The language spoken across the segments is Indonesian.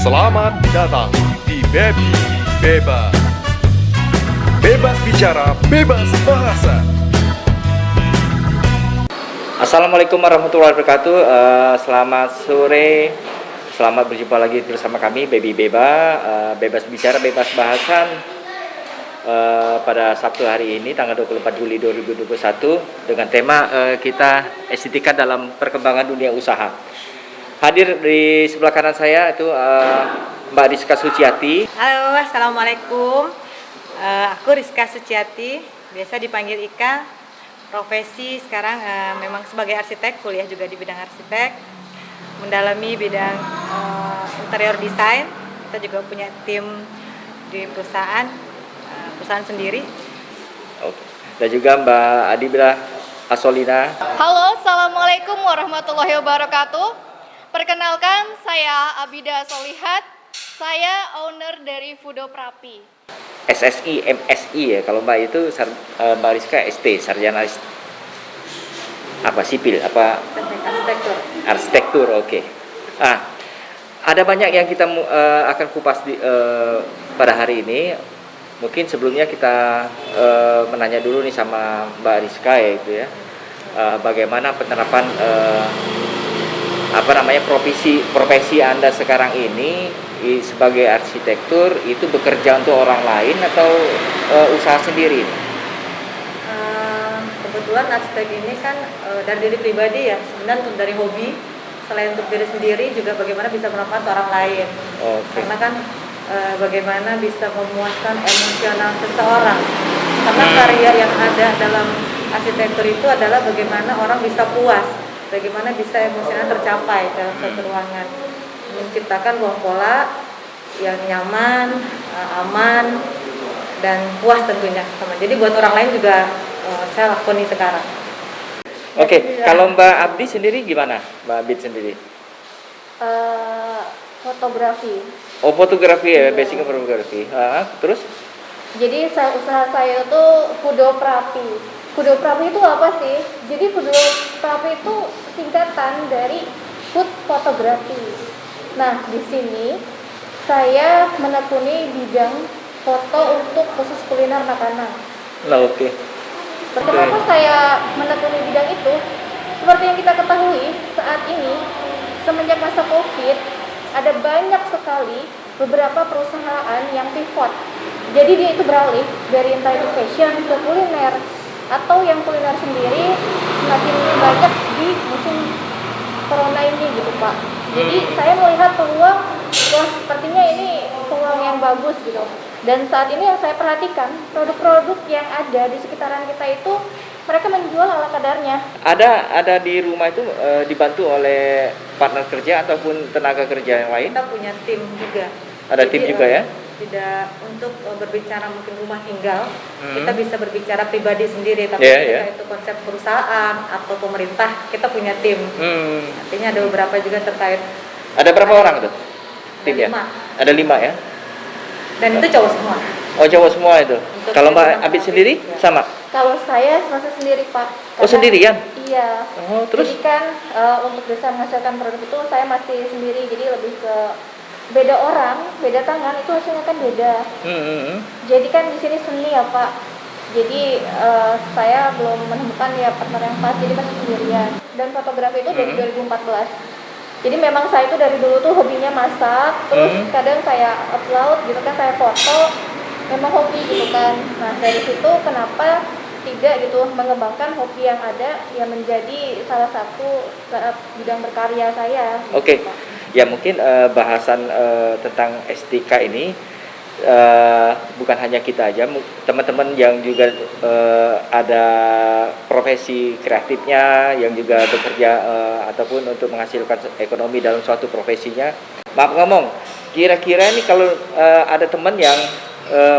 Selamat datang di Baby Bebas. Bebas bicara, bebas bahasa. Assalamualaikum warahmatullahi wabarakatuh. Selamat sore. Selamat berjumpa lagi bersama kami Baby Bebas bicara, bebas bahasan. Pada Sabtu hari ini tanggal 24 Juli 2021 dengan tema kita estetika dalam perkembangan dunia usaha. Hadir di sebelah kanan saya itu Mbak Rizka Suciati. Halo, assalamualaikum. Aku Rizka Suciati, biasa dipanggil Ika. Profesi sekarang memang sebagai arsitek, kuliah juga di bidang arsitek, mendalami bidang interior design. Kita juga punya tim di perusahaan sendiri. Oke. Dan juga Mbak Adibra Asolina. Halo, assalamualaikum warahmatullahi wabarakatuh. Perkenalkan, saya Abida Solihat. Saya owner dari Fudo Prapi. SSI, MSI ya. Kalau Mbak itu Mbak Rizka ST, sarjana apa sipil, apa arsitektur, oke. Ada banyak yang kita akan kupas pada hari ini. Mungkin sebelumnya kita menanya dulu nih sama Mbak Rizka ya itu ya. Bagaimana penerapan profesi Anda sekarang ini sebagai arsitektur itu bekerja untuk orang lain atau usaha sendiri? Kebetulan arsitek ini kan dari diri pribadi ya, sebenarnya untuk dari hobi, selain untuk diri sendiri juga bagaimana bisa bermanfaat orang lain. Okay. Karena kan bagaimana bisa memuaskan emosional seseorang. Karena karya yang ada dalam arsitektur itu adalah bagaimana orang bisa puas, bagaimana bisa emosional tercapai dalam satu ruangan, menciptakan ruang pola yang nyaman, aman, dan puas tentunya. Jadi buat orang lain juga saya lakoni sekarang. Oke. Kalau Mbak Abdi sendiri gimana? Mbak Abdi sendiri? Fotografi. Oh, fotografi ya, basicnya fotografi. Terus? Jadi usaha saya itu Fudo Prapi. Fudo Prapi itu apa sih? Jadi Fudo Prapi itu singkatan dari food photography. Nah, di sini saya menekuni bidang foto untuk khusus kuliner makanan. Nah, oke. Kenapa saya menekuni bidang itu? Seperti yang kita ketahui saat ini, semenjak masa COVID, ada banyak sekali beberapa perusahaan yang pivot. Jadi dia itu beralih dari entah itu fashion ke kuliner, atau yang kuliner sendiri semakin banyak di musim corona ini gitu Pak. Jadi saya melihat peluang, wah sepertinya ini peluang yang bagus gitu. Dan saat ini yang saya perhatikan, produk-produk yang ada di sekitaran kita itu mereka menjual ala kadarnya. Ada di rumah itu dibantu oleh partner kerja ataupun tenaga kerja yang lain? Kita punya tim juga. Ada tim juga ya? Tidak untuk berbicara mungkin rumah tinggal, kita bisa berbicara pribadi sendiri, tapi itu konsep perusahaan atau pemerintah, kita punya tim. Artinya ada beberapa juga terkait. Ada berapa orang tuh timnya? 5. Ada 5 ya? Dan itu cowok semua. Oh, cowok semua itu. Kalau Mbak Abid sendiri sama? Kalau saya masih sendiri Pak. Oh, sendirian? Iya. Oh, terus? Jadi kan untuk bisa menghasilkan produk itu saya masih sendiri, jadi lebih ke beda orang, beda tangan itu hasilnya kan beda. Jadi kan di sini seni ya Pak. Jadi saya belum menemukan ya partner yang pas, jadi masih sendirian. Dan fotografi itu dari 2014. Jadi memang saya itu dari dulu tuh hobinya masak, terus kadang saya upload gitu kan, saya foto, memang hobi gitu kan. Nah dari situ kenapa tidak gitu mengembangkan hobi yang ada yang menjadi salah satu bidang berkarya saya. Oke. Ya mungkin bahasan tentang estetika ini bukan hanya kita aja, teman-teman yang juga ada profesi kreatifnya yang juga bekerja ataupun untuk menghasilkan ekonomi dalam suatu profesinya. Maaf ngomong, kira-kira ini kalau ada teman yang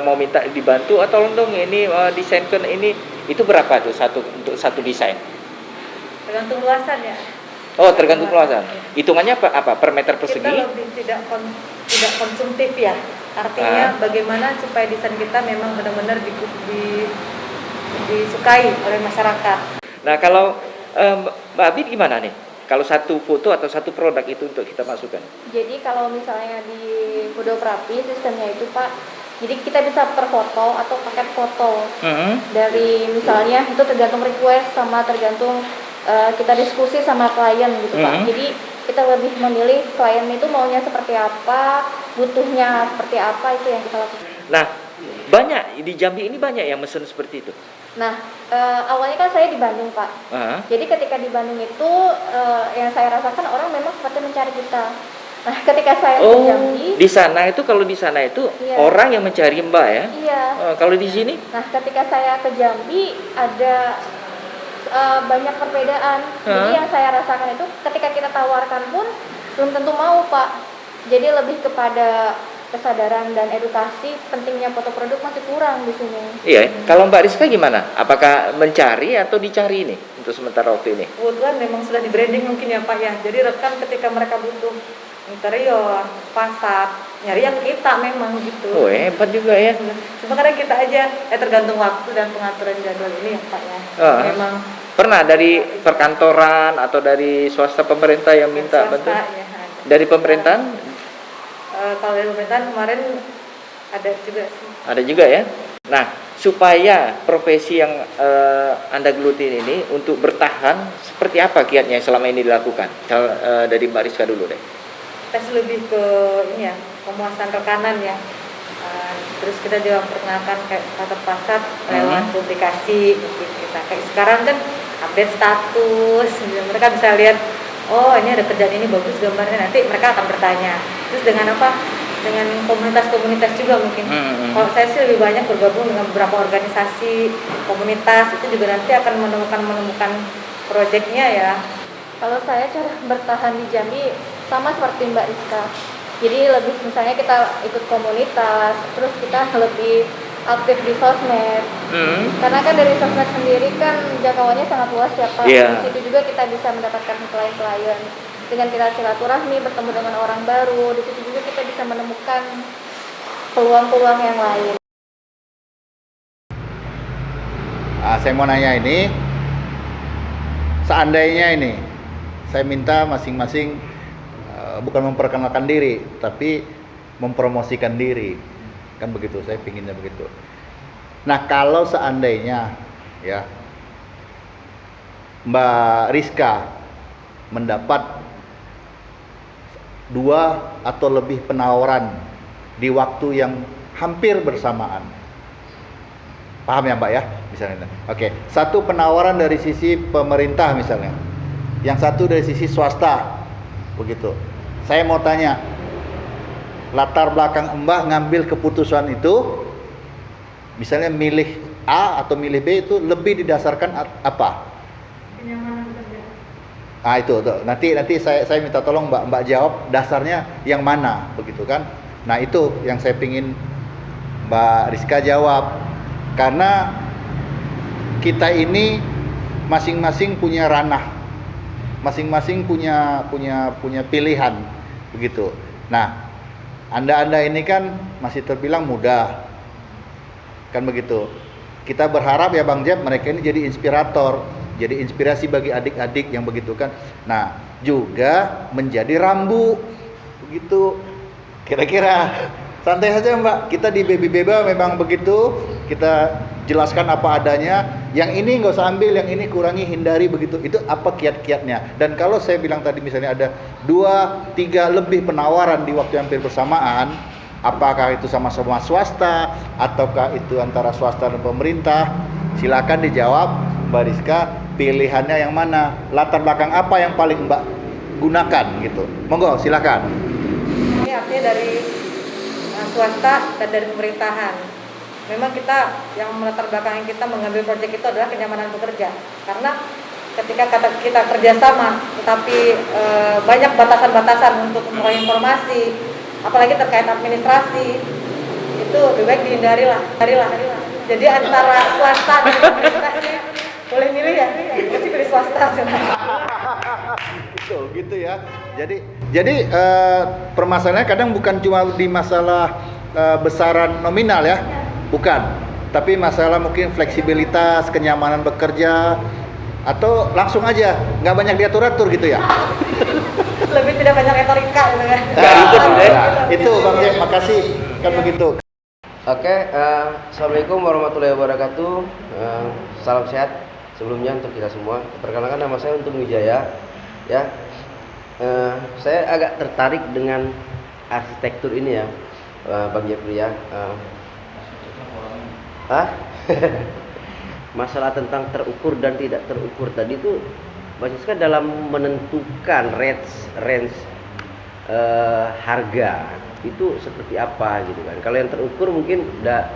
mau minta dibantu atau tolong ini desainkan ini, itu berapa tuh untuk satu desain? Tergantung luasan ya. Oh, tergantung luasan. Hitungannya apa? Per meter persegi? Kita lebih tidak konsumtif ya. Artinya bagaimana supaya desain kita memang benar-benar disukai oleh masyarakat. Nah, kalau Mbak Abid gimana nih? kalau satu foto atau satu produk itu untuk kita masukkan? Jadi kalau misalnya di fotografi sistemnya itu Pak, jadi kita bisa per foto atau paket foto. Dari misalnya itu tergantung request sama tergantung kita diskusi sama klien gitu Pak. Jadi kita lebih memilih klien itu maunya seperti apa, butuhnya seperti apa, itu yang kita lakukan. Nah, banyak di Jambi ini banyak yang mesen seperti itu. Nah, awalnya kan saya di Bandung Pak. Jadi ketika di Bandung itu yang saya rasakan orang memang seperti mencari kita. Nah, ketika saya ke Jambi, di sana itu kalau di sana itu orang yang mencari Mbak ya? Iya. Kalau di sini? Nah, ketika saya ke Jambi ada banyak perbedaan. Jadi yang saya rasakan itu ketika kita tawarkan pun belum tentu mau Pak. Jadi lebih kepada kesadaran dan edukasi pentingnya foto produk masih kurang di sini. Iya. Kalau Mbak Rizka gimana? Apakah mencari atau dicari ini untuk sementara waktu ini? Kebetulan memang sudah di branding mungkin ya Pak ya. Jadi rekan ketika mereka butuh interior, fasad, nyari yang kita memang gitu. Oh hebat juga ya. Cuma kadang kita aja tergantung waktu dan pengaturan jadwal ini ya Pak ya. Memang pernah dari perkantoran atau dari swasta pemerintah yang minta bantuan? Ya, dari pemerintahan? Kalau dari pemerintahan kemarin ada juga sih. Ada juga ya. Nah, supaya profesi yang Anda gelutin ini untuk bertahan, seperti apa kiatnya yang selama ini dilakukan? Dari Mbak Rizka dulu deh. Tes lebih ke ini ya, pemuasan rekanan ya. Terus kita juga perkenalkan kayak fasad-fasad lewat publikasi mungkin kita. Kayak sekarang kan update status, mereka bisa lihat, oh ini ada kerjaan ini bagus gambarnya, nanti mereka akan bertanya. Terus dengan apa? Dengan komunitas-komunitas juga mungkin. Kalau saya sih lebih banyak bergabung dengan beberapa organisasi, komunitas, itu juga nanti akan menemukan proyeknya ya. Kalau saya cara bertahan di Jambi sama seperti Mbak Rizka. Jadi lebih misalnya kita ikut komunitas, terus kita lebih aktif di sosmed. Karena kan dari sosmed sendiri kan jangkauannya sangat luas ya Pak. Di situ juga kita bisa mendapatkan klien-klien. Dengan kita silaturahmi, bertemu dengan orang baru, di situ juga kita bisa menemukan peluang-peluang yang lain. Saya mau nanya ini, seandainya ini, saya minta masing-masing bukan memperkenalkan diri, tapi mempromosikan diri, kan begitu, saya pinginnya begitu. Nah kalau seandainya ya Mbak Rizka mendapat 2 atau lebih penawaran di waktu yang hampir bersamaan, paham ya Mbak ya, misalnya. Oke, satu penawaran dari sisi pemerintah misalnya, yang satu dari sisi swasta, begitu. Saya mau tanya, latar belakang Mbak ngambil keputusan itu, misalnya milih A atau milih B itu lebih didasarkan apa? Kenyamanan kerja. Itu tuh. Nanti saya minta tolong Mbak jawab dasarnya yang mana, begitu kan? Nah itu yang saya pingin Mbak Rizka jawab, karena kita ini masing-masing punya ranah, masing-masing punya pilihan, begitu. Nah, Anda ini kan masih terbilang muda, kan begitu. Kita berharap ya Bang Jeb, mereka ini jadi inspirator, jadi inspirasi bagi adik-adik yang begitu kan. Nah, juga menjadi rambu, begitu. Kira-kira santai saja Mbak, kita di Baby Beba memang begitu, kita jelaskan apa adanya, yang ini nggak usah ambil, yang ini kurangi, hindari, begitu. Itu apa kiat-kiatnya. Dan kalau saya bilang tadi misalnya ada 2, 3 lebih penawaran di waktu yang hampir bersamaan, apakah itu sama-sama swasta ataukah itu antara swasta dan pemerintah, silakan dijawab Mbak Rizka, pilihannya yang mana, latar belakang apa yang paling Mbak gunakan gitu. Monggo silakan. Ini artinya dari swasta dan dari pemerintahan. Memang kita yang melatar belakang kita mengambil proyek itu adalah kenyamanan bekerja. Karena ketika kita kerjasama, tetapi banyak batasan-batasan untuk memperoleh informasi, apalagi terkait administrasi, itu lebih baik dihindari lah. Jadi antara swasta dan pemerintah sih boleh milih ya, pasti pilih swasta. Gitu ya. Jadi permasalahannya kadang bukan cuma di masalah besaran nominal ya, bukan. Tapi masalah mungkin fleksibilitas, kenyamanan bekerja, atau langsung aja nggak banyak diatur-atur gitu ya? Lebih tidak banyak retorika gitu kan. Nggak ribet gitu ya. Itu Bang Jack, makasih kan begitu. Oke, assalamualaikum warahmatullahi wabarakatuh. Salam sehat sebelumnya untuk kita semua. Perkenalkan, nama saya Untung Wijaya. Ya, saya agak tertarik dengan arsitektur ini ya, Bang Jeffrey ya. Masalah tentang terukur dan tidak terukur tadi itu basisnya dalam menentukan range harga itu seperti apa gitu kan. Kalau yang terukur mungkin udah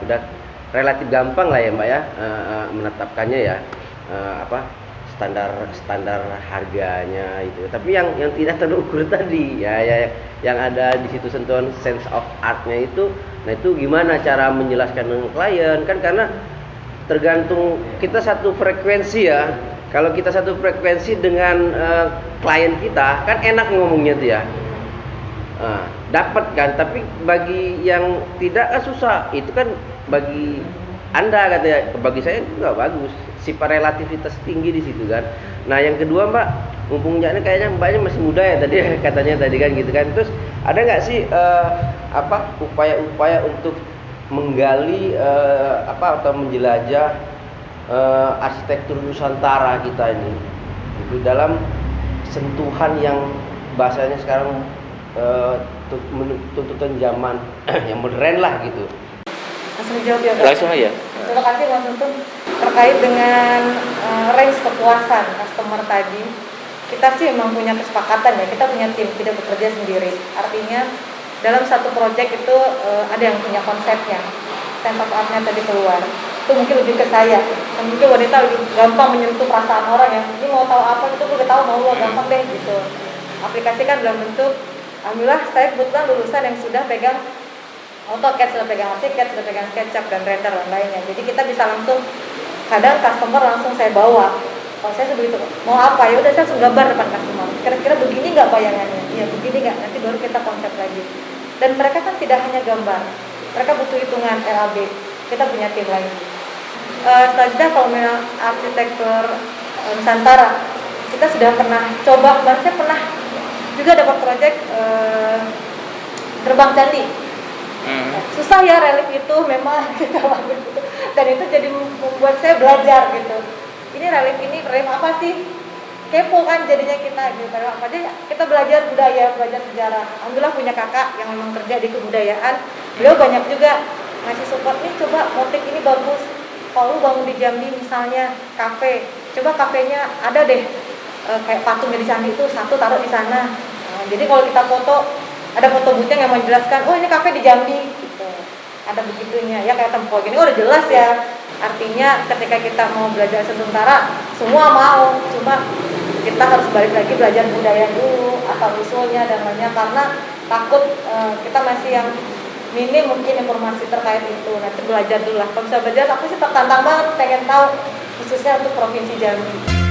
relatif gampang lah ya Mbak ya, menetapkannya ya, standar harganya itu. Tapi yang tidak terukur tadi ya yang ada di situ sentuhan sense of artnya itu, nah itu gimana cara menjelaskan dengan klien kan, karena tergantung kita satu frekuensi ya. Kalau kita satu frekuensi dengan klien kita kan enak ngomongnya tuh ya, dapat kan. Tapi bagi yang tidak kan susah. Itu kan bagi Anda katanya, bagi saya nggak bagus. Sifat relativitas tinggi di situ kan. Nah yang kedua Mbak, mumpung kayaknya Mbaknya masih muda ya tadi katanya tadi kan gitu kan. Terus ada nggak sih upaya-upaya untuk menggali atau menjelajah arsitektur Nusantara kita ini itu dalam sentuhan yang bahasanya sekarang tuntutan zaman yang modern lah gitu. Langsung jawab ya Pak. Langsung aja. Terima kasih Mas Untung. Terkait dengan range kepuasan customer tadi, kita sih memang punya kesepakatan ya, kita punya tim, tidak bekerja sendiri. Artinya dalam satu proyek itu ada yang punya konsepnya, sense of art-nya tadi keluar. Itu mungkin lebih ke saya. Dan mungkin wanita lebih gampang menyentuh perasaan orang ya. Ini mau tahu apa itu gue tahu mau lo gampang deh gitu. Aplikasikan dalam bentuk, alhamdulillah saya kebetulan lulusan yang sudah pegang AutoCAD, sudah pegang ArchiCAD, sudah pegang SketchUp dan render dan lainnya. Jadi kita bisa langsung, kadang customer langsung saya bawa. Kalau saya begitu, mau apa ya udah saya langsung gambar depan customer. Kira-kira begini nggak bayangannya? Iya begini nggak. Nanti baru kita konsep lagi. Dan mereka kan tidak hanya gambar, mereka butuh hitungan LAB. Kita punya tim lagi. Selanjutnya kalau memang arsitektur Nusantara, kita sudah pernah coba, saya pernah juga dapat proyek gerbang candi. Susah ya relief itu memang kita lakukan gitu. Dan itu jadi membuat saya belajar gitu. Ini relief apa sih? Kepo kan jadinya kita gitu. Apa aja kita belajar budaya, belajar sejarah. Alhamdulillah punya kakak yang memang kerja di kebudayaan. Beliau banyak juga ngasih support nih, coba motif ini bagus. Kalau lu bangun di Jambi misalnya kafe, coba kafenya ada deh kayak patungnya di candi itu satu taruh di sana. Nah, jadi kalau kita foto, ada foto boothnya yang menjelaskan, oh ini kafe di Jambi gitu. Ada begitunya ya, kayak tempol gini, oh udah jelas ya. Artinya ketika kita mau belajar sementara semua mau, cuma kita harus balik lagi belajar budaya dulu, asal usulnya dan lainnya, karena takut kita masih yang minim mungkin informasi terkait itu. Nanti belajar dulu lah. Kalau bisa belajar, aku sih tertantang banget pengen tahu khususnya untuk Provinsi Jambi.